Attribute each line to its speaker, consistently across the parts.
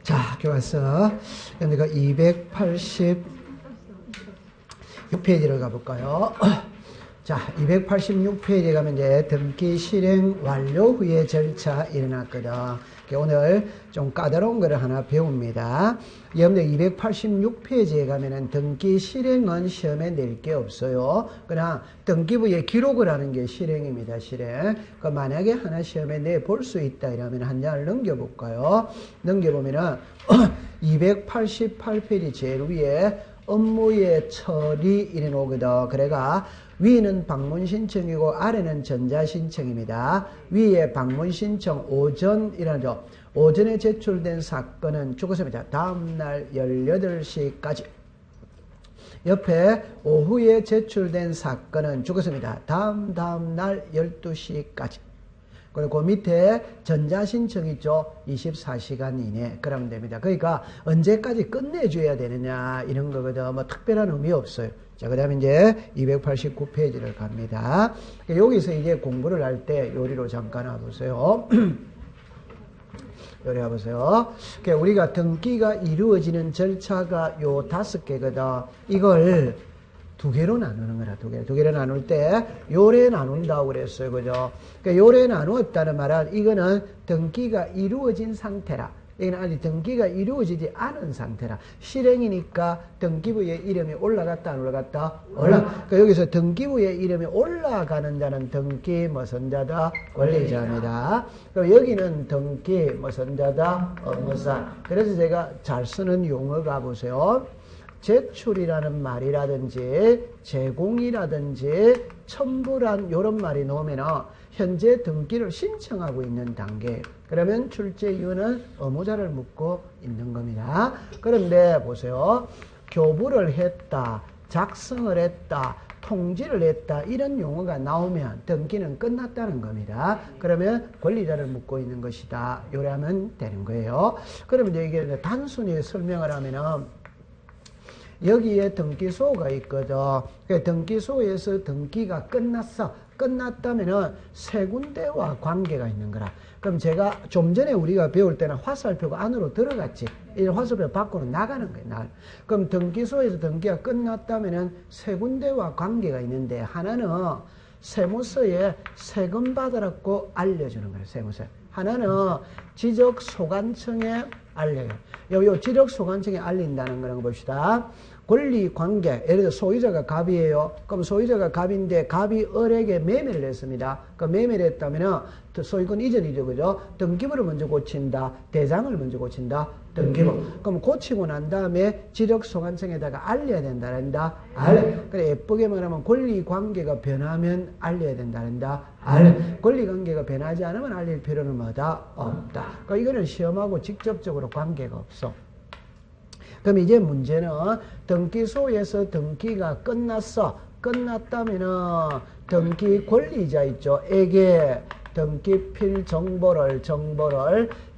Speaker 1: 자, 교과서 그러니까 286페이지를 가볼까요? 자, 286페이지에 가면 이제 등기 실행 완료 후에 절차 일어났거든. 오늘 좀 까다로운 거를 하나 배웁니다. 여러분들 286페이지에 가면은 등기 실행은 시험에 낼 게 없어요. 그냥 등기부에 기록을 하는 게 실행입니다. 실행. 그 만약에 하나 시험에 내 볼 수 있다 이러면 한 장을 넘겨볼까요? 넘겨보면은 288페이지 제일 위에 업무의 처리 이래 놓거든. 그래가 위는 방문 신청이고 아래는 전자 신청입니다. 위에 방문 신청 오전이라죠. 오전에 제출된 사건은 죽었습니다. 다음날 18시까지. 옆에 오후에 제출된 사건은 죽었습니다. 다음날 12시까지. 그리고 밑에 전자신청 있죠. 24시간 이내. 그러면 됩니다. 그러니까 언제까지 끝내줘야 되느냐 이런 거거든. 뭐 특별한 의미 없어요. 자, 그 다음에 이제 289페이지를 갑니다. 여기서 이제 공부를 할 때 요리로 잠깐 와보세요. 요리 와보세요. 우리가 등기가 이루어지는 절차가 요 5개거든. 이걸 두 개로 나누는 거라, 두 개로 나눌 때, 요래 나눈다고 그랬어요. 그죠? 요래 나누었다는 말은, 이거는 등기가 이루어진 상태라. 이건 아직 등기가 이루어지지 않은 상태라. 실행이니까 등기부의 이름이 올라갔다, 안 올라갔다? 그러니까 여기서 등기부의 이름이 올라가는 자는 등기 무슨 자다? 권리자입니다. 그럼 여기는 등기 무슨 자다? 업무사. 그래서 제가 잘 쓰는 용어가 보세요. 제출이라는 말이라든지 제공이라든지 첨부란 이런 말이 나오면 현재 등기를 신청하고 있는 단계. 그러면 출제 이유는 의무자를 묻고 있는 겁니다. 그런데 보세요. 교부를 했다, 작성을 했다, 통지를 했다 이런 용어가 나오면 등기는 끝났다는 겁니다. 그러면 권리자를 묻고 있는 것이다. 요래 하면 되는 거예요. 그러면 이게 단순히 설명을 하면은 여기에 등기소가 있거든. 등기소에서 등기가 끝났다면은 세 군데와 관계가 있는 거라. 그럼 제가 좀 전에 우리가 배울 때는 화살표가 안으로 들어갔지. 이 화살표 밖으로 나가는 거예요. 그럼 등기소에서 등기가 끝났다면은 세 군데와 관계가 있는데 하나는 세무서에 세금 받으라고 알려주는 거예요. 세무서에. 하나는 지적소관청에 알려요. 요 지적소관청에 알린다는 거는 봅시다. 권리관계, 예를 들어 소유자가 갑이에요. 그럼 소유자가 갑인데 갑이 을에게 매매를 했습니다. 그 매매를 했다면 소유권 이전이죠. 그죠? 등기부를 먼저 고친다. 대장을 먼저 고친다. 등기부. 그럼 고치고 난 다음에 지적소관청에다가 알려야 된다. 그래 예쁘게 말하면 권리관계가 변하면 알려야 된다. 권리관계가 변하지 않으면 알릴 필요는 뭐다? 없다. 그러니까 이거는 시험하고 직접적으로 관계가 없어. 그럼 이제 문제는 등기소에서 등기가 끝났다면은 등기 권리자 있죠. 에게 등기필 정보를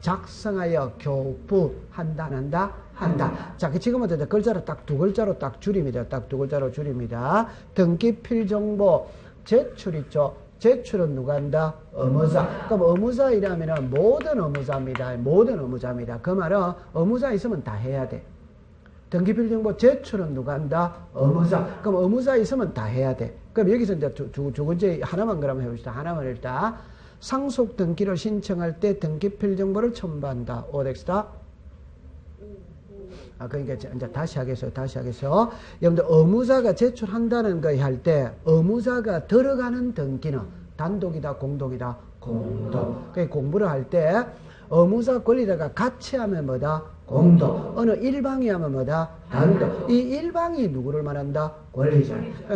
Speaker 1: 작성하여 교부한다. 자, 지금부터 글자로 딱 두 글자로 딱 줄입니다. 딱 두 글자로 줄입니다. 등기필 정보 제출 있죠. 제출은 누가 한다? 의무자. 그럼 의무자이라면 모든 의무자입니다. 그 말은 의무자 있으면 다 해야 돼. 등기필 정보 제출은 누가 한다? 의무자. 그럼 의무자 있으면 다 해야 돼. 그럼 여기서 이제 두 번째 하나만 그럼 해봅시다. 하나만 일단 상속 등기를 신청할 때 등기필 정보를 첨부한다. 오덱스다. 그러니까 이제 다시 하겠어요. 여러분들 의무자가 제출한다는 거 할 때 의무자가 들어가는 등기는 단독이다, 공동이다, 공동. 그러니까 공부를 할 때 의무자 권리자가 같이 하면 뭐다? 공동. 어느 일방이 하면 뭐다? 단독. 이 일방이 누구를 말한다? 권리자.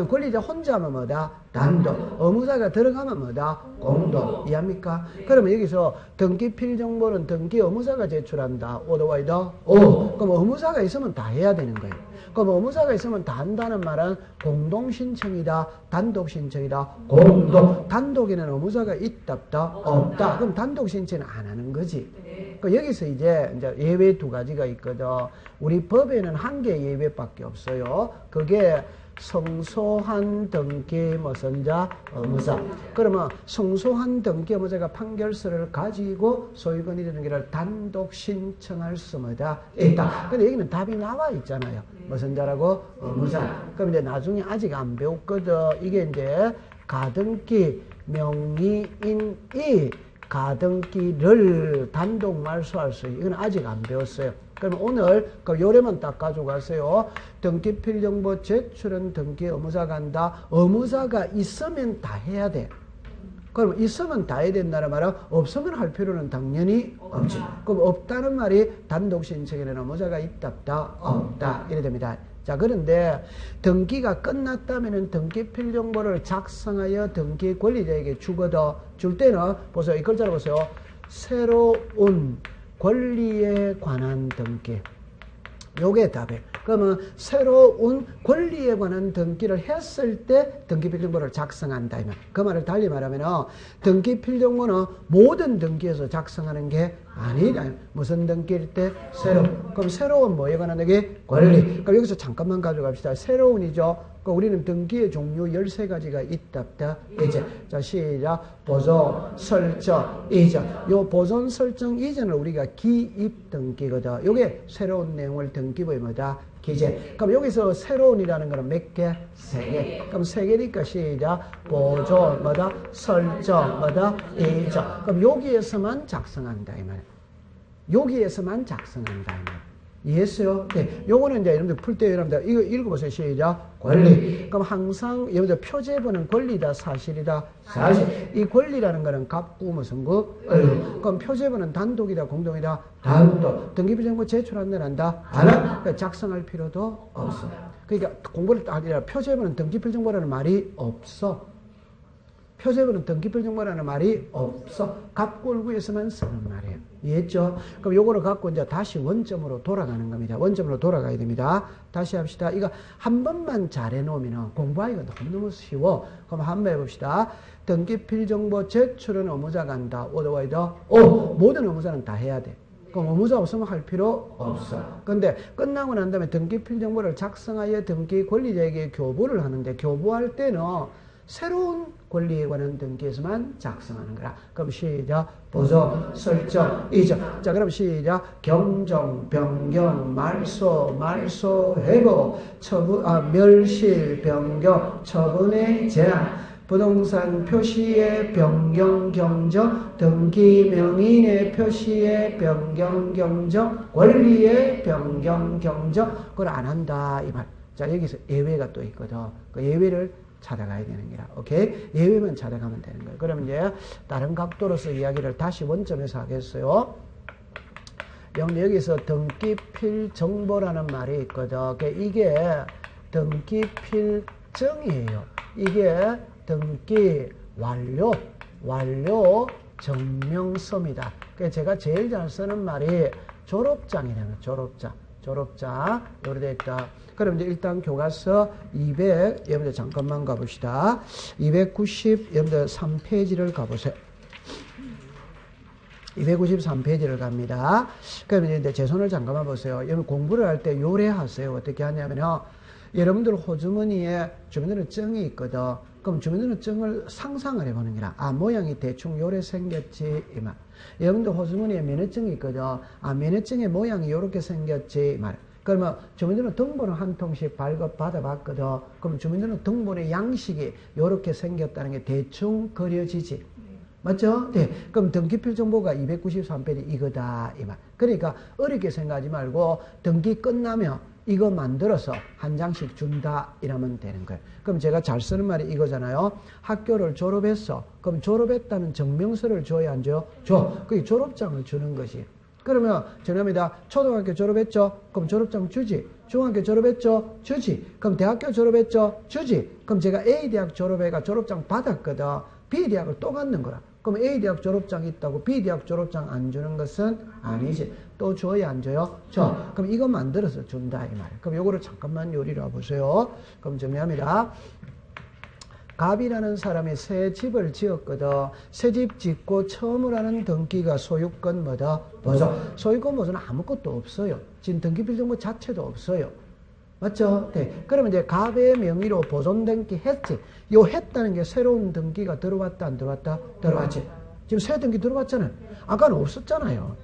Speaker 1: 권리자 혼자 하면 뭐다? 단독. 의무자가 들어가면 뭐다? 공동. 이해합니까? 그러면 여기서 등기필 정보는 등기 의무자가 제출한다. 오더와이더? 오. 그럼 의무자가 있으면 다 해야 되는 거예요. 그럼 의무자가 있으면 다 한다는 말은 공동 신청이다, 단독 신청이다, 공동. 단독에는 의무자가 있다, 없다. 그럼 단독 신청은 안 하는 거지. 여기서 이제 예외 두 가지가 있거든. 우리 법에는 한 개 예외밖에 없어요. 그게 성소한 등기 무슨 자? 의무자. 그러면 성소한 등기 의무자가 판결서를 가지고 소유권이 되는 것을 단독 신청할 수마다 있다. 근데 여기는 답이 나와 있잖아요. 무슨 자라고? 의무자. 그럼 이제 나중에 아직 안 배웠거든. 이게 이제 가등기 명의인이 가등기를 단독 말소할 수 있어요. 이건 아직 안 배웠어요. 그럼 오늘 그 요래만 딱 가져가세요. 등기 필정보 제출은 등기 의무자가 한다. 의무자가 있으면 다 해야 돼. 그럼 있으면 다 해야 된다는 말은 없으면 할 필요는 당연히 없지. 그럼 없다는 말이 단독 신청에는 의무자가 있다 없다 이래 됩니다. 자, 그런데 등기가 끝났다면은 등기 필정보를 작성하여 등기 권리자에게 주거든. 줄 때는 보세요. 이 글자를 보세요. 새로운 권리에 관한 등기. 요게 답이에요. 그러면 새로운 권리에 관한 등기를 했을 때 등기 필정보를 작성한다. 그 말을 달리 말하면 등기 필정보는 모든 등기에서 작성하는 게 아니다. 무슨 등기일 때? 새로운. 그럼 새로운 뭐에 관한 등기? 권리. 그럼 여기서 잠깐만 가져갑시다. 새로운이죠. 그러니까 우리는 등기의 종류 13가지가 있다. 이제 자 시작. 보존, 설정, 이전. 요 보존, 설정, 이전을 우리가 기입 등기거든. 요게 새로운 내용을 등기부에 뭐다? 기재. 그럼 여기서 새로운이라는 거는 몇 개? 3개. 그럼 3개니까 시작. 보존, 뭐다? 설정, 뭐다? 이전. 그럼 여기에서만 작성한다 이 말. 여기에서만 작성한다 이 말. 이해했어요? 네. 요거는 이제 여러분들 풀 때 여러분들 이거 읽어보세요. 시작. 권리. 그럼 항상 여러분들 표제부는 권리다, 사실이다, 사실. 이 권리라는 거는 갑구 무슨 구? 그럼 표제부는 단독이다, 공동이다, 단독. 등기부정보 제출한다, 한다, 안 한다. 그러니까 작성할 필요도 없어. 그러니까 공부를 아니라 표제부는 등기필정보라는 말이 없어. 표제부는 등기필정보라는 말이 없어. 갑골구에서만 쓰는 말이에요. 이해했죠? 그럼 요거를 갖고 이제 다시 원점으로 돌아가는 겁니다. 원점으로 돌아가야 됩니다. 다시 합시다. 이거 한 번만 잘 해놓으면 공부하기가 너무너무 쉬워. 그럼 한번 해봅시다. 등기필정보 제출은 의무자가 한다. 오더와이더 모든 의무자는 다 해야 돼. 그럼 의무자 없으면 할 필요 없어. 근데 끝나고 난 다음에 등기필정보를 작성하여 등기 권리자에게 교부를 하는데 교부할 때는 새로운 권리에 관한 등기에서만 작성하는 거라. 그럼 시작. 보존, 설정, 이전. 자, 그럼 시작. 경정, 변경, 말소, 회고, 처분, 멸실, 변경, 처분의 제한, 부동산 표시의 변경, 경정, 등기 명인의 표시의 변경, 경정, 권리의 변경, 경정. 그걸 안 한다 이 말. 자, 여기서 예외가 또 있거든. 그 예외를 찾아가야 되는 거라. 오케이? 예외만 찾아가면 되는 거예요. 그럼 이제 다른 각도로서 이야기를 다시 원점에서 하겠어요. 여기서 등기필 정보라는 말이 있거든. 이게 등기필정이에요. 이게 등기 완료 증명서입니다. 제가 제일 잘 쓰는 말이 졸업장이라는 졸업장. 요래 되어 있다. 그럼 이제 일단 교과서 200, 여러분들 잠깐만 가봅시다. 290, 여러분들 3페이지를 가보세요. 293페이지를 갑니다. 그럼 이제 제 손을 잠깐만 보세요. 여러분 공부를 할 때 요래하세요. 어떻게 하냐면요. 여러분들 호주머니에 주민등록증이 있거든. 그럼 주민등록증을 상상을 해보는 거라. 모양이 대충 요래 생겼지 이 말. 여러분들 호주머니에 면허증이 있거든. 면허증의 모양이 요렇게 생겼지 이 말. 그러면 주민등록 등본을 한 통씩 발급 받아봤거든. 그럼 주민등록 등본의 양식이 요렇게 생겼다는 게 대충 그려지지. 맞죠? 네. 그럼 등기필 정보가 293페이지 이거다 이 말. 그러니까 어렵게 생각하지 말고 등기 끝나면 이거 만들어서 한 장씩 준다 이러면 되는 거예요. 그럼 제가 잘 쓰는 말이 이거잖아요. 학교를 졸업했어. 그럼 졸업했다는 증명서를 줘야 안 줘요? 줘. 그게 졸업장을 주는 것이. 그러면 정답입니다. 초등학교 졸업했죠? 그럼 졸업장 주지. 중학교 졸업했죠? 주지. 그럼 대학교 졸업했죠? 주지. 그럼 제가 A대학 졸업해가 졸업장 받았거든. B대학을 또 갖는 거라. 그럼 A대학 졸업장 있다고 B대학 졸업장 안 주는 것은 아니지. 또 줘야 안 줘요? 줘. 그럼 이거 만들어서 준다 이 말이에요. 그럼 요거를 잠깐만 요리를 해보세요. 그럼 정리합니다. 갑이라는 사람이 새 집을 지었거든. 새 집 짓고 처음으로 하는 등기가 소유권 뭐다? 보존. 소유권 보존은 아무것도 없어요. 지금 등기필정보 자체도 없어요. 맞죠? 네. 그러면 이제 갑의 명의로 보존 등기 했지. 요 했다는 게 새로운 등기가 들어왔다, 안 들어왔다? 들어왔지. 지금 새 등기 들어왔잖아요. 아까는 없었잖아요.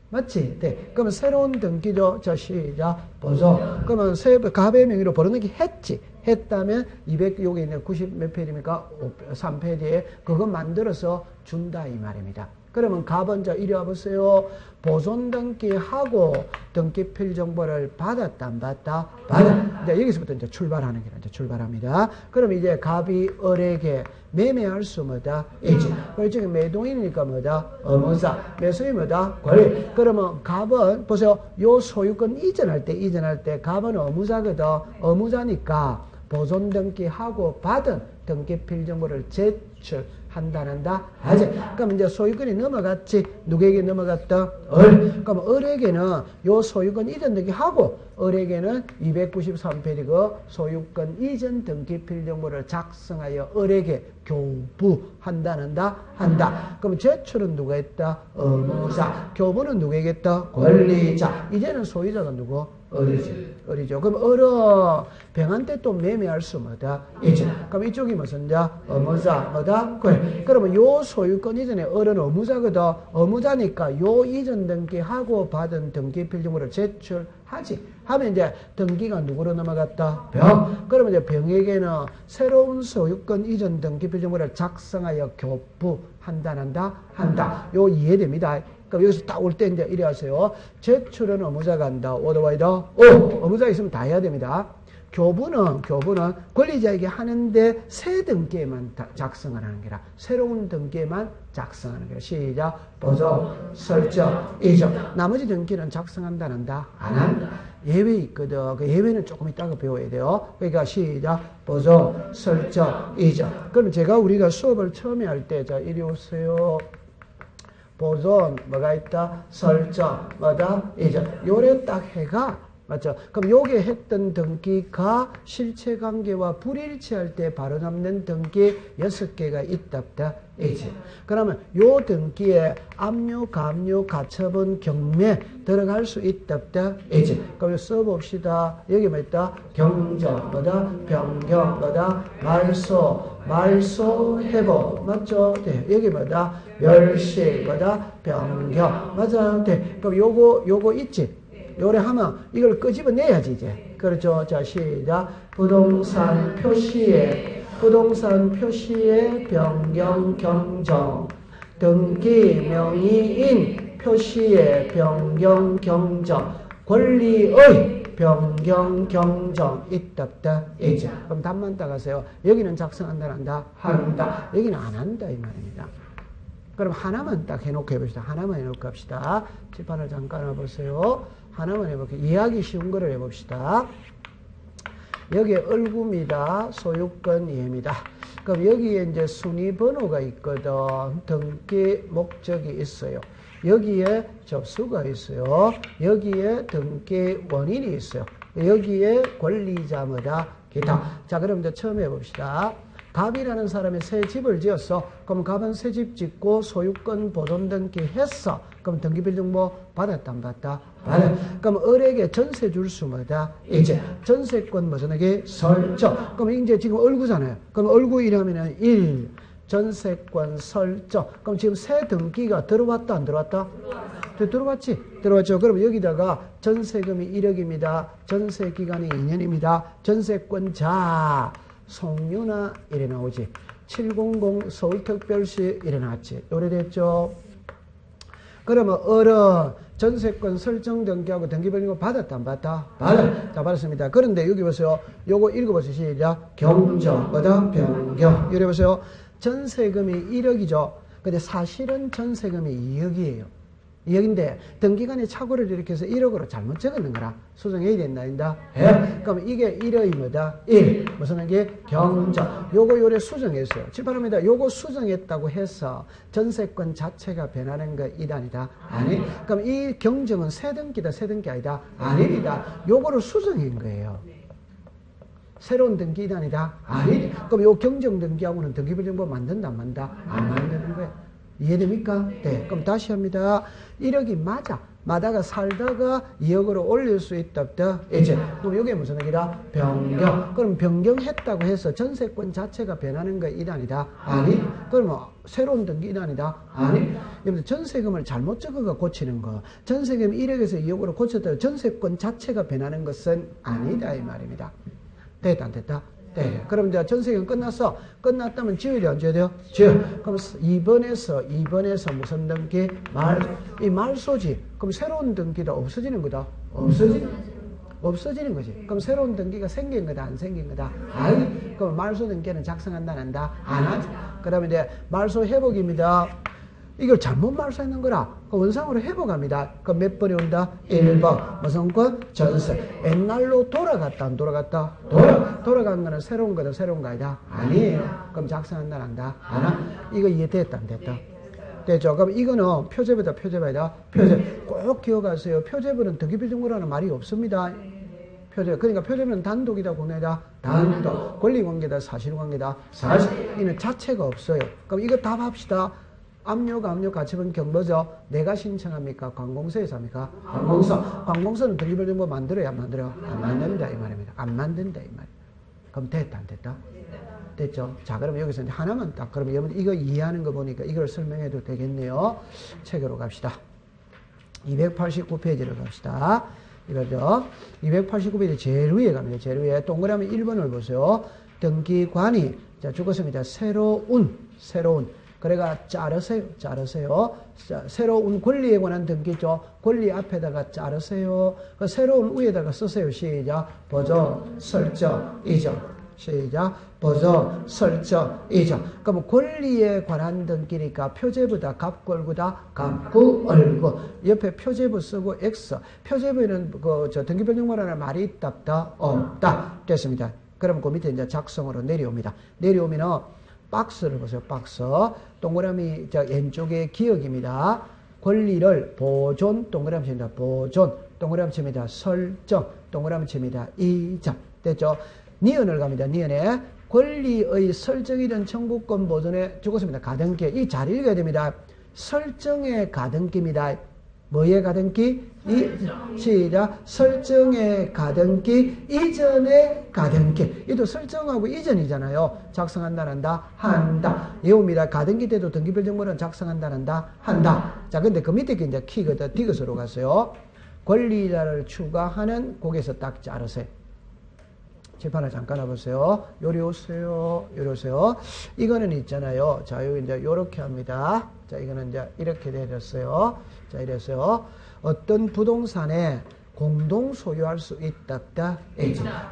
Speaker 1: 맞지? 네. 그러면 새로운 등기죠. 자, 시작. 보존. 그러면 갑의 명의로 보존 등기 했지. 했다면 200, 여기 있는 90 몇 페이지입니까? 3페이지에 그거 만들어서 준다 이 말입니다. 그러면 갑은 자 이리 와보세요. 보존 등기하고 등기 필정보를 받았다 안 받았다? 받았다. 이제 여기서부터 이제 출발하는 게 이제 출발합니다. 그럼 이제 갑이 을에게 매매할 수 뭐다? 있지. 그렇지. 매도인이니까 뭐다? 의무사. 매수인 뭐다? 권리. 그러면 갑은 보세요. 요 소유권 이전할 때 갑은 의무자거든. 의무자니까 보존 등기하고 받은 등기 필정보를 제출한다는다 하지. 그럼 이제 소유권이 넘어갔지. 누구에게 넘어갔다? 을. 그럼 을에게는 요 소유권 이전 등기하고 을에게는 293페이지 그 소유권 이전 등기 필정보를 작성하여 을에게 교부한다는다 한다. 그럼 제출은 누가 했다? 의무자. 교부는 누구에게 했다? 권리자. 이제는 소유자가 누구? 을이죠. 그럼 을은 병한테 또 매매할 수 뭐다? 있지. 그럼 이쪽이 무슨 자? 의무자. 뭐다? 권리. 그러면 요 소유권 이전에 을은 의무자거든. 의무자니까 요 이전 등기하고 받은 등기 필정보를 제출하지. 하면 이제 등기가 누구로 넘어갔다? 병. 그러면 이제 병에게는 새로운 소유권 이전 등기 필정보를 작성하여 교부한다는다 한다. 요 이해됩니다. 그럼 여기서 딱 올 때 이제 이래 하세요. 제출은 의무자가 한다. 오더와이더 오. 의무자 있으면 다 해야 됩니다. 교부는 권리자에게 하는데 새 등기에만 작성을 하는 게라. 새로운 등기에만 작성하는 게라. 시작. 보존, 설정, 이전. 나머지 등기는 작성한다는다. 안 한다. 예외 있거든. 그 예외는 조금 이따가 배워야 돼요. 그러니까 시작. 보존, 설정, 이전. 그럼 우리가 수업을 처음에 할 때 자 이리 오세요. 보존, 뭐가 있다? 설정, 뭐다? 이전. 요래 딱 해가, 맞죠? 그럼 요게 했던 등기가 실체관계와 불일치할 때 바로 잡는 등기 6개가 있답다. 이제. 그러면 요 등기에 압류, 감류, 가처분, 경매 들어갈 수 있답다. 이제. 그럼 써봅시다. 여기 뭐 있다? 경정, 뭐다? 변경, 뭐다? 말소, 회복. 맞죠? 네. 여기 뭐다? 멸실, 뭐다? 변경. 맞아? 네. 그럼 요거 있지? 요래 하면 이걸 끄집어내야지, 이제. 그렇죠? 자, 시작. 부동산 표시에 변경, 경정. 등기 명의인 표시에 변경, 경정. 권리의 변경, 경정 있답다. 이제. 그럼 답만 따가세요. 여기는 작성한다, 한다? 한다. 여기는 안 한다, 이 말입니다. 그럼 하나만 딱 해놓고 해봅시다. 하나만 해놓고 합시다. 칠판을 잠깐 와보세요. 하나만 해볼게요. 이해하기 쉬운 거를 해봅시다. 여기에 을구입니다. 소유권 이해입니다. 그럼 여기에 이제 순위 번호가 있거든. 등기 목적이 있어요. 여기에 접수가 있어요. 여기에 등기 원인이 있어요. 여기에 권리자마다 기타. 자, 그럼 이제 처음 해봅시다. 갑이라는 사람이 새 집을 지었어. 그럼 갑은 새 집 짓고 소유권 보존 등기 했어. 그럼 등기필정보 받았다 안 받았다? 받았다. 그럼 을에게 전세 줄 수 뭐다? 이제 전세권 무슨에게 설정. 그럼 이제 지금 을구잖아요. 그럼 을구 이라면은 1 전세권 설정. 그럼 지금 새 등기가 들어왔다 안 들어왔다? 들어왔지? 들어왔죠. 그럼 여기다가 전세금이 1억입니다. 전세 기간이 2년입니다. 전세권자 송윤아 이래 나오지. 700 서울특별시 이래 나왔지. 오래됐죠? 그러면 을은 전세권 설정 등기하고 등기별로 받았다 안 받았다? 받았다. 자, 받았습니다. 그런데 여기 보세요. 요거 읽어보세요. 시작. 경정, 뭐다? 변경. 이래 보세요. 전세금이 1억이죠. 근데 사실은 전세금이 2억이에요. 2억인데 등기관에 착오를 이렇게 해서 1억으로 잘못 적었는 거라. 수정해야 된다. 아니다? 예? 그럼 이게 1억이 뭐다? 1. 무슨 게? 경정. 요거 요래 수정했어요. 칠판합니다. 요거 수정했다고 해서 전세권 자체가 변하는 거 이단이다? 아니. 그럼 이 경정은 새 등기다, 새 등기 아니다? 아닙니다. 요거를 수정한 거예요. 새로운 등기 이단이다? 아니. 그럼 요 경정 등기하고는 등기부정보 만든다, 안 만든다? 안 만드는 거예요. 이해됩니까? 네. 그럼 다시 합니다. 1억이 맞아. 마다가 살다가 2억으로 올릴 수 있다 없다? 이제 그럼 이게 무슨 얘기다? 변경. 그럼 변경했다고 해서 전세권 자체가 변하는 거 이단이다? 아니. 그러면 새로운 등기 이단이다? 아니. 여러분 전세금을 잘못 적어가 고치는 거. 전세금 1억에서 2억으로 고쳤다고 전세권 자체가 변하는 것은 아니다 이 말입니다. 됐다 안 됐다? 네. 그럼 이제 전세금 끝났어. 끝났다면 지어야 돼, 안 지어야 돼요? 지어. 그럼 2번에서 무슨 등기? 이 말소지. 그럼 새로운 등기도 없어지는 거다? 없어지는 거지. 그럼 새로운 등기가 생긴 거다, 안 생긴 거다? 아니. 그럼 말소 등기는 작성한다, 안 한다? 안 하지. 그 다음에 이제 말소 회복입니다. 이걸 잘못 말소했는 거라. 원상으로 회복합니다. 그럼 몇 번이 온다? 1번. 무슨 건? 전세. 옛날로 돌아갔다, 안 돌아갔다? 돌아간 거는 새로운 거다, 새로운 거 아니다? 아니에요. 그럼 작성한다, 안 한다? 안 하? 이거 이해됐다, 안 됐다? 됐죠? 그럼 이거는 표제부다, 표제부다? 표제. 꼭 기억하세요. 표제부는 등기필등고라는 말이 없습니다. 표제. 그러니까 표제부는 단독이다, 공유다? 단독. 권리관계다, 사실관계다? 사실. 이는 자체가 없어요. 그럼 이거 답합시다. 압력 가처분 경보죠. 내가 신청합니까? 관공서에서 합니까? 관공서. 관공서는 등기별정보 만들어야 안 만들어요? 안 만든다 이 말입니다. 안 만든다 이 말. 그럼 됐다 안 됐다? 됐죠? 자 그럼 여기서 이제 하나만 딱 그러면 여러분 이거 이해하는 거 보니까 이걸 설명해도 되겠네요. 책으로 갑시다. 289페이지로 갑시다. 이거죠. 289페이지 제일 위에 갑니다. 제일 위에 동그라미 1번을 보세요. 등기관이 자 죽었습니다. 새로운 그래가 자르세요. 자, 새로운 권리에 관한 등기죠. 권리 앞에다가 자르세요. 그 새로운 위에다가 쓰세요. 시작. 보존, 설정, 이전. 시작. 보존, 설정, 이전. 그럼 권리에 관한 등기니까 표제부다, 갑골구다, 갑구, 얼구. 옆에 표제부 쓰고 X. 표제부에는 등기변경모라는 말이 있다, 없다. 됐습니다. 그럼 그 밑에 이제 작성으로 내려옵니다. 내려오면은 박스를 보세요. 박스. 동그라미 왼쪽에 기억입니다. 권리를 보존 동그라미 칩니다. 보존 동그라미 칩니다. 설정 동그라미 칩니다. 이전. 됐죠? 니은을 갑니다. 니은에 권리의 설정이든 청구권 보존에 죽었습니다. 가등기. 이 잘 읽어야 됩니다. 설정의 가등기입니다. 뭐의 가등기? 시작. 설정의 가등기, 이전의 가등기. 이도 설정하고 이전이잖아요. 작성한다, 한다. 예옵니다. 가등기 때도 등기별정보는 작성한다, 한다. 자, 근데 그 밑에 게 이제 키거든. 디귿으로 갔어요. 권리자를 추가하는 곡에서 딱 자르세요. 칠판을 잠깐 와보세요. 요리 오세요. 이거는 있잖아요. 자, 여기 이제 요렇게 합니다. 자, 이거는 이제 이렇게 내렸어요. 자, 이랬어요. 어떤 부동산에 공동 소유할 수 있다.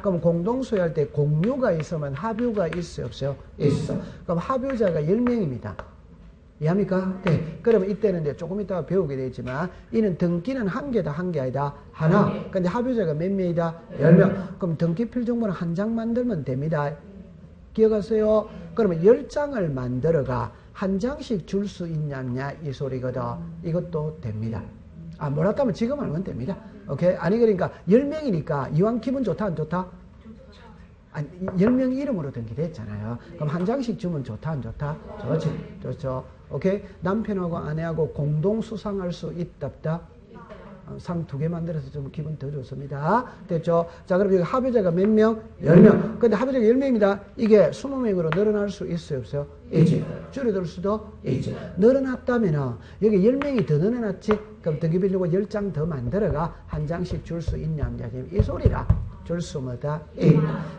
Speaker 1: 그럼 공동 소유할 때 공유가 있으면 합유가 있어요, 없어요? 있어. 그럼 합유자가 10명입니다. 이해합니까? 네. 그러면 이때는 이제 조금 이따가 배우게 되지만, 이는 등기는 한 개다, 한 개 아니다. 하나. 근데 합유자가 몇 명이다? 10명. 그럼 등기필정보는 한 장 만들면 됩니다. 기억하세요? 그러면 10장을 만들어가 한 장씩 줄 수 있냐, 이 소리거든. 이것도 됩니다. 아, 뭐라고 하면 지금 알면 됩니다. 오케이? 아니, 그러니까 10명이니까 이왕 기분 좋다, 안 좋다? 아니, 10명 이름으로 등기됐잖아요. 그럼 한 장씩 주면 좋다, 안 좋다? 좋지. 좋죠. 오케이? 남편하고 아내하고 공동 수상할 수 있다. 상 2개 만들어서 좀 기분 더 좋습니다. 됐죠? 자, 그럼 여기 합의자가 몇 명? 10명. 근데 합의자가 10명입니다. 이게 20명으로 늘어날 수 있어요, 없어요? 있지. 줄어들 수도 있지. 늘어났다면 여기 10명이 더 늘어났지? 그럼 등기비려고 10장 더 만들어가 한 장씩 줄 수 있냐, 없냐. 이 소리라. 줄 수 뭐다?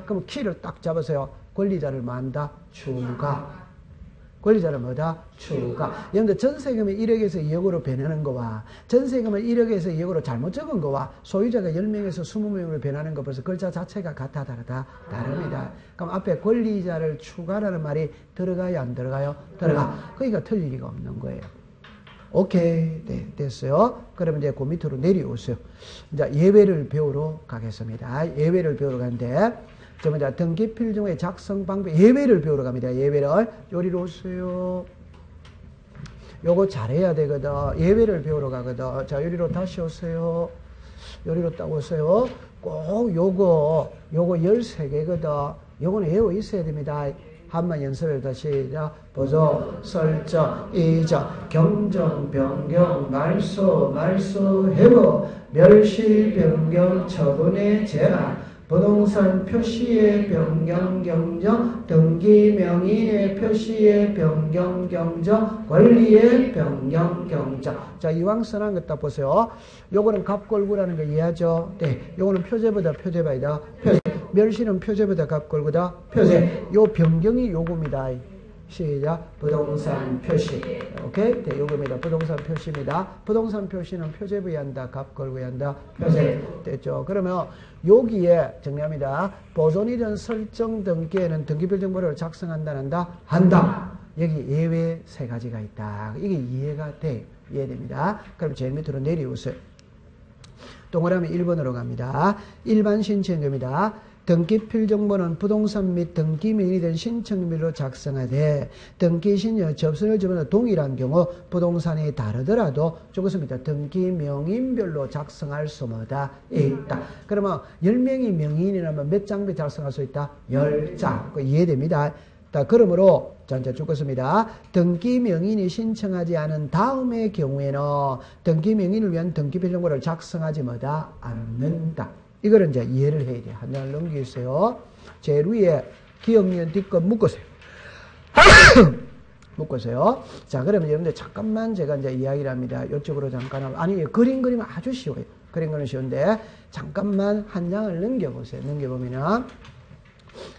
Speaker 1: 그럼 키를 딱 잡으세요. 권리자를 만다? 추가. 권리자를 뭐다? 추가. 여러분들 전세금을 1억에서 2억으로 변하는 거와 전세금을 1억에서 2억으로 잘못 적은 거와 소유자가 10명에서 20명으로 변하는 거 벌써 글자 자체가 같아 다르다? 다릅니다. 그럼 앞에 권리자를 추가라는 말이 들어가요, 안 들어가요? 들어가. 그러니까 틀릴 리가 없는 거예요. 오케이. 네, 됐어요. 그러면 이제 그 밑으로 내려오세요. 이제 예외를 배우러 가겠습니다. 예외를 배우러 가는데 자, 등기필정의 작성 방법, 예외를 배우러 갑니다. 예외를. 요리로 오세요. 요거 잘해야 되거든. 예외를 배우러 가거든. 자, 요리로 다시 오세요. 요리로 딱 오세요. 꼭 요거 13개거든. 요거는 외워 있어야 됩니다. 한번 연습해보자. 시작. 보조, 설정, 이적, 경정, 변경, 말소, 해보, 멸시, 변경, 처분의 제한, 부동산 표시의 변경, 경정, 등기 명인의 표시의 변경, 경정, 권리의 변경, 경정. 자, 이왕 선한 것 딱 보세요. 요거는 갑골구라는 거 이해하죠? 네. 요거는 표제보다 표제바이다. 표제. 멸시는 표제보다 갑골구다. 표제. 요 변경이 요겁니다. 시작. 부동산 표시. 오케이? 네, 요겁니다. 부동산 표시입니다. 부동산 표시는 표제부의한다. 갑골구의한다. 표제. 됐죠? 그러면 여기에 정리합니다. 보존이든 설정 등기에는 등기별정보를 작성한다, 한다? 한다. 여기 예외 세 가지가 있다. 이게 이해가 돼. 이해됩니다. 그럼 제일 밑으로 내려오세요. 동그라미 1번으로 갑니다. 일반 신청입니다. 등기필정보는 부동산 및 등기명의된 신청일로 작성하되 등기신여 접선을 주면 동일한 경우 부동산이 다르더라도 죽었습니다. 등기명인별로 작성할 수 뭐다? 있다. 그러면 10명이 명인이라면 몇 장비 작성할 수 있다? 10장. 이해됩니다. 그러므로 전자 죽었습니다. 등기명인이 신청하지 않은 다음의 경우에는 등기명인을 위한 등기필정보를 작성하지 뭐다? 않는다. 이거를 이제 이해를 해야 돼요. 한 장을 넘기세요. 제일 위에 기억니은 뒷것 묶으세요. 묶으세요. 자, 그러면 여러분들 잠깐만 제가 이제 이야기를 합니다. 이쪽으로 잠깐 하면. 아니, 그림 그리면 아주 쉬워요. 그림 그리면 쉬운데, 잠깐만 한 장을 넘겨보세요. 넘겨보면은,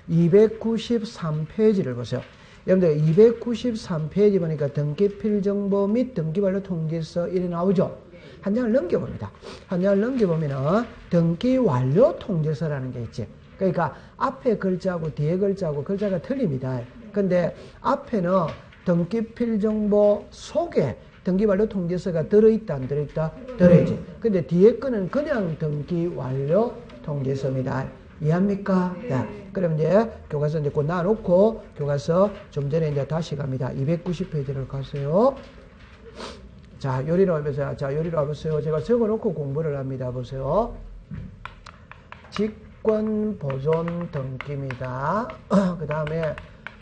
Speaker 1: 293페이지를 보세요. 여러분들 293페이지 보니까 등기필정보 및 등기반려 통지서 이래 나오죠. 한 장을 넘겨봅니다. 한 장을 넘겨보면은 등기완료 통지서라는 게 있지. 그러니까 앞에 글자하고 뒤에 글자하고 글자가 틀립니다. 근데 앞에는 등기필정보 속에 등기완료 통지서가 들어있다, 안 들어있다? 들어있지. 근데 뒤에 거는 그냥 등기완료 통지서입니다. 이해합니까? 네. 그럼 이제 교과서 이제 곧 놔놓고 교과서 좀 전에 이제 다시 갑니다. 290페이지를 가세요. 자, 요리로 와보세요. 자, 요리로 와보세요. 제가 적어놓고 공부를 합니다. 보세요. 직권 보존 등기입니다. 그 다음에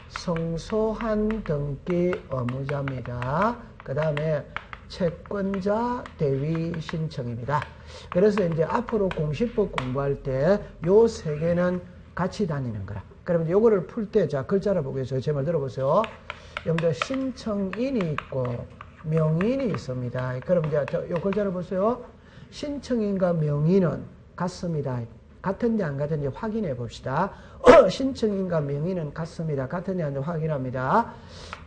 Speaker 1: 성소한 등기 의무자입니다. 그 다음에 채권자 대위 신청입니다. 그래서 이제 앞으로 공시법 공부할 때 요 세 개는 같이 다니는 거라. 그러면 요거를 풀 때, 자, 글자를 보겠어요. 제 말 들어보세요. 여러분들 신청인이 있고 명인이 있습니다. 그럼 이제 요 글자를 보세요. 신청인과 명인은 같습니다. 같은지 안 같은지 확인해 봅시다. 신청인과 명인은 같습니다. 같은지 안 같은지 확인합니다.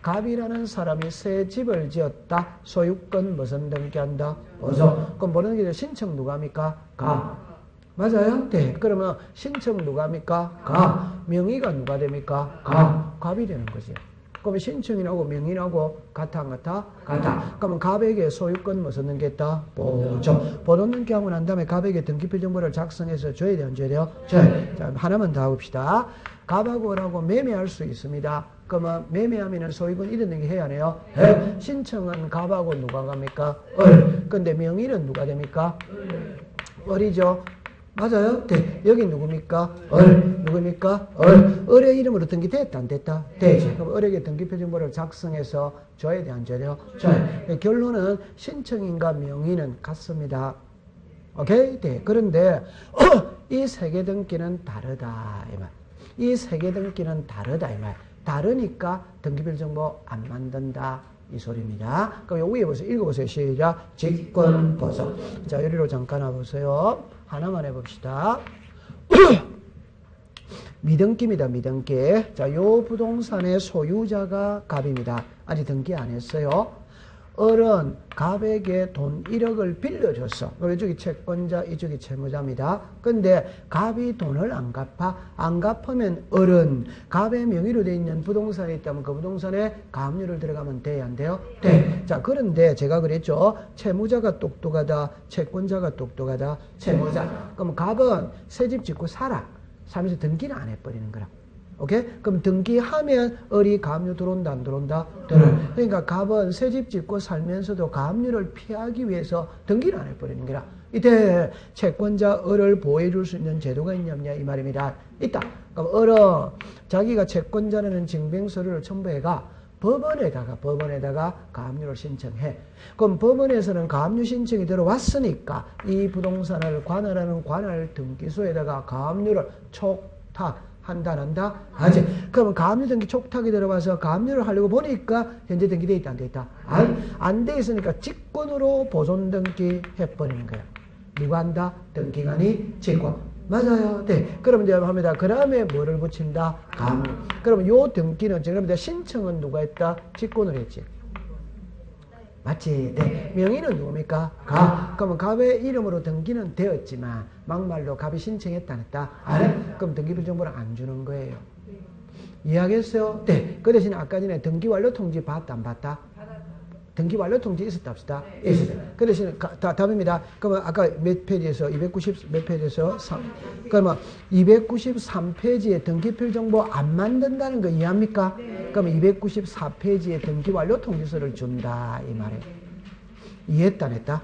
Speaker 1: 갑이라는 사람이 새 집을 지었다. 소유권 무슨 등기한다? 보존. 그럼 모르는 게 신청 누가 합니까? 갑. 맞아요? 네. 그러면 신청 누가 합니까? 갑. 명의가 누가 됩니까? 갑. 갑이 되는 거지. 그러면 신청인하고 명인하고 같아 안 같아? 같아. 그러면 갑에게 소유권 무슨 등기했다? 보존. 보존 등기하고 난 다음에 갑에게 등기필정보를 작성해서 줘야 돼요? 안 줘야 돼요? 줘야. 자, 하나만 더 해봅시다. 갑하고라고 매매할 수 있습니다. 그러면 매매하면 소유권 이런 등기 해야 하네요? 네. 신청은 갑하고 누가 갑니까? 을. 근데 명인은 누가 됩니까? 을이죠. 맞아요? 네. 여기 누굽니까? 을. 누굽니까? 을. 을의 이름으로 등기됐다, 안 됐다? 되지. 그럼 을에게 등기표정보를 작성해서 줘야 돼, 안 줘야 돼요? 줘야. 결론은 신청인과 명의는 같습니다. 오케이? 네. 그런데, 이 세 개 등기는 다르다, 이 말. 이 세 개 등기는 다르다, 이 말. 다르니까 등기표정보 안 만든다. 이 소리입니다. 그럼 요 위에 보세요. 읽어보세요. 시작. 직권 보존. 자, 여기로 잠깐 와보세요. 하나만 해봅시다. 미등기입니다. 미등기. 자, 요 부동산의 소유자가 갑입니다. 아직 등기 안 했어요. 을은 갑에게 돈 1억을 빌려줬어. 이쪽이 채권자, 이쪽이 채무자입니다. 근데 갑이 돈을 안 갚아. 안 갚으면 을은 갑의 명의로 되어 있는 부동산이 있다면 그 부동산에 가압류를 들어가면 돼야 안 돼요? 돼. 자, 그런데 제가 그랬죠. 채무자가 똑똑하다. 채권자가 똑똑하다. 채무자. 그럼 갑은 새 집 짓고 살아. 살면서 등기를 안 해버리는 거라. 오케이? 그럼 등기하면 을이 가압류 들어온다, 안 들어온다? 들어요. 그러니까 갑은 새 집 짓고 살면서도 가압류를 피하기 위해서 등기를 안 해버리는 거라. 이때 채권자 을을 보호해 줄 수 있는 제도가 있냐 없냐 이 말입니다. 있다. 그럼 을은 자기가 채권자라는 증빙서류를 첨부해가 법원에다가 가압류를 신청해. 그럼 법원에서는 가압류 신청이 들어왔으니까 이 부동산을 관할하는 관할 등기소에다가 가압류를 촉탁한다 하지. 그러면 가압류 등기 촉탁이 들어와서 가압류를 하려고 보니까 현재 등기돼 있다 안 돼 있다? 안 돼 있으니까 직권으로 보존 등기 해버리는 거야. 누가 한다? 등기관이 직권. 맞아요. 네. 그럼 이제 합니다. 그 다음에 뭐를 붙인다? 가압류. 그러면 요 등기는 지금 신청은 누가 했다? 직권을 했지. 맞지? 네. 명의는 누굽니까? 갑. 그러면 갑의 이름으로 등기는 되었지만 막말로 갑이 신청했다 안 했다? 안 해? 그럼 등기부 정보를 안 주는 거예요. 이해하겠어요? 네. 그 대신에 아까 전에 등기 완료 통지 받았다 안 받았다? 등기 완료 통지 있었다 없었다? 있었다. 그 대신에 답입니다. 그러면 아까 몇 페이지에서 290 몇 페이지에서 3. 그러면 293페이지에 등기필 정보 안 만든다는 거 이해합니까? 그러면 294페이지에 등기 완료 통지서를 준다 이 말이에요. 이해했다 안 했다?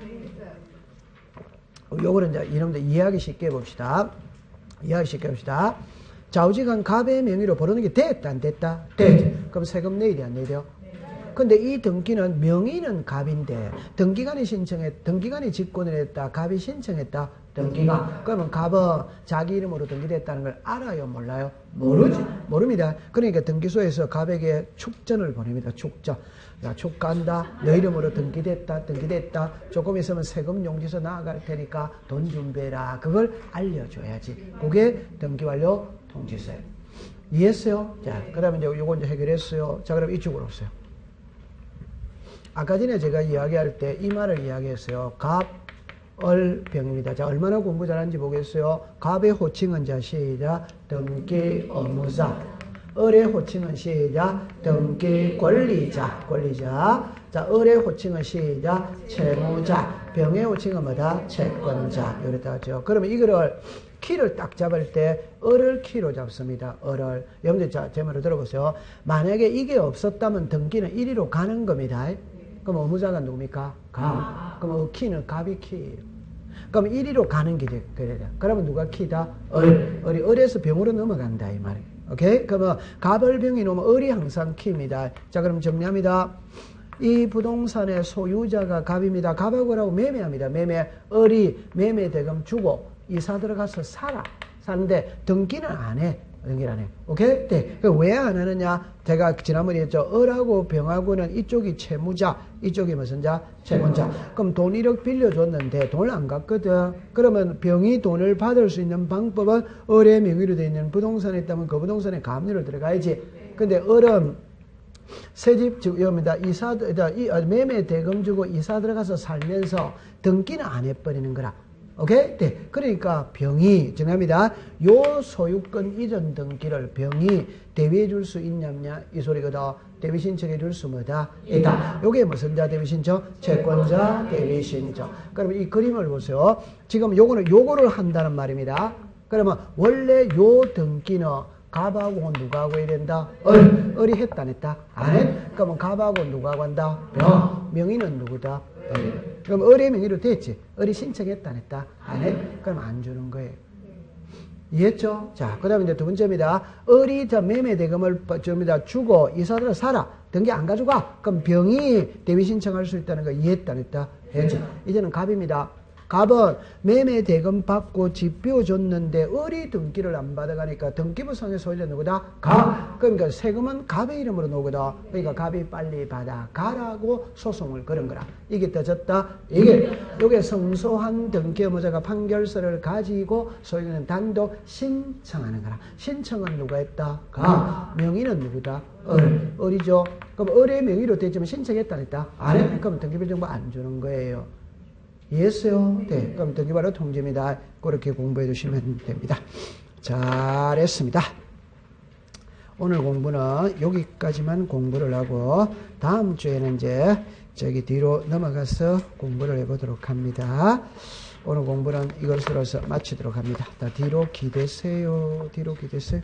Speaker 1: 요거는 이제 이놈들 이해하기 쉽게 해봅시다. 이해하기 쉽게 해봅시다. 좌우지간 갑의 명의로 벌어놓은 게 됐다 안 됐다? 됐지. 그럼 세금 내일이 안 내려? 근데 이 등기는 명의는 갑인데 등기관이 직권을 했다. 갑이 신청했다. 등기관. 그러면 갑은 자기 이름으로 등기됐다는 걸 알아요? 몰라요? 모르지. 모릅니다. 그러니까 등기소에서 갑에게 축전을 보냅니다. 축전. 야, 축간다. 너 이름으로 등기됐다. 조금 있으면 세금 용지서 나아갈 테니까 돈 준비해라. 그걸 알려줘야지. 그게 등기완료 통지서예요. 이해했어요? 자, 그 다음에 이제 요거 이제 해결했어요. 자, 그럼 이쪽으로 오세요. 아까 전에 제가 이야기할 때 이 말을 이야기했어요. 갑, 을, 병입니다. 자, 얼마나 공부 잘하는지 보겠어요. 갑의 호칭은 자, 시작. 등기 의무자. 을의 호칭은 시작. 등기 권리자. 자, 을의 호칭은 시작. 채무자. 병의 호칭은 뭐다? 채권자. 이랬다 하죠. 그러면 이거를 키를 딱 잡을 때 을을 키로 잡습니다. 을을. 여러분들 자, 제 말을 들어보세요. 만약에 이게 없었다면 등기는 1위로 가는 겁니다. 그럼 의무자가 누굽니까? 갑. 그럼 키는 갑이 키예요. 그럼 1위로 가는 게 그래야 돼. 그러면 누가 키다? 을. 을이 을에서 병으로 넘어간다 이 말이에요. 오케이? 그러면 갑을 병이 놓으면 을이 항상 키입니다. 자, 그럼 정리합니다. 이 부동산의 소유자가 갑입니다. 갑하고 을하고 매매합니다. 을이 매매 대금 주고 이사 들어가서 사는데 등기는 안 해. 등기를 안 해. 오케이? 네. 왜 안 하느냐? 제가 지난번에 했죠. 을하고 병하고는 이쪽이 채무자, 이쪽이 무슨 자? 채권자. 그럼 돈 1억 빌려줬는데 돈을 안 갚거든. 그러면 병이 돈을 받을 수 있는 방법은 을의 명의로 되어 있는 부동산에 있다면 그 부동산에 가압류를 들어가야지. 근데 을은 새집 여기입니다. 매매 대금 주고 이사 들어가서 살면서 등기는 안 해버리는 거라. 오케이? 네. 그러니까 병이, 정합니다. 요 소유권 이전 등기를 병이 대위해 줄 수 있냐냐? 이 소리거든. 대위 신청해 줄 수 뭐다? 있다. 요게 무슨 자 대위 신청? 채권자 대위 신청. 그러면 이 그림을 보세요. 지금 요거를 한다는 말입니다. 그러면 원래 요 등기는 갑하고 누가 하고 해야 된다? 을이 했다 안 했다? 안 했? 그러면 갑하고 누가 하고 한다? 병. 명의는 누구다? 그럼 을의 명의로 됐지. 을이 신청했다 안 했다? 안 했? 그럼 안 주는 거예요. 이해했죠? 자, 그 다음에 이제 두 번째입니다. 을이 저 매매 대금을 주고 이사들을 사라. 등기 안 가져가. 그럼 병이 대위 신청할 수 있다는 거 이해했다 안 했다? 했죠. 이제는 갑입니다. 갑은 매매 대금 받고 집 비워줬는데 을이 등기를 안 받아가니까 등기부상의 소유자 누구다? 갑. 그러니까 세금은 갑의 이름으로 나오거든. 그러니까 갑이 빨리 받아 가라고 소송을 걸은 거라. 이겼다 졌다. 요게 성소한 등기 의무자가 판결서를 가지고 소유자는 단독 신청하는 거라. 신청은 누가 했다? 갑. 명의는 누구다? 을이죠. 그럼 을의 명의로 됐지만 신청했다 안 했다? 안 해? 그럼 등기부 정보 안 주는 거예요. 이해했어요? 네. 그럼 등기부로 통지입니다. 그렇게 공부해 주시면 됩니다. 잘했습니다. 오늘 공부는 여기까지만 공부를 하고 다음 주에는 이제 저기 뒤로 넘어가서 공부를 해보도록 합니다. 오늘 공부는 이것으로서 마치도록 합니다. 뒤로 기대세요. 뒤로 기대세요.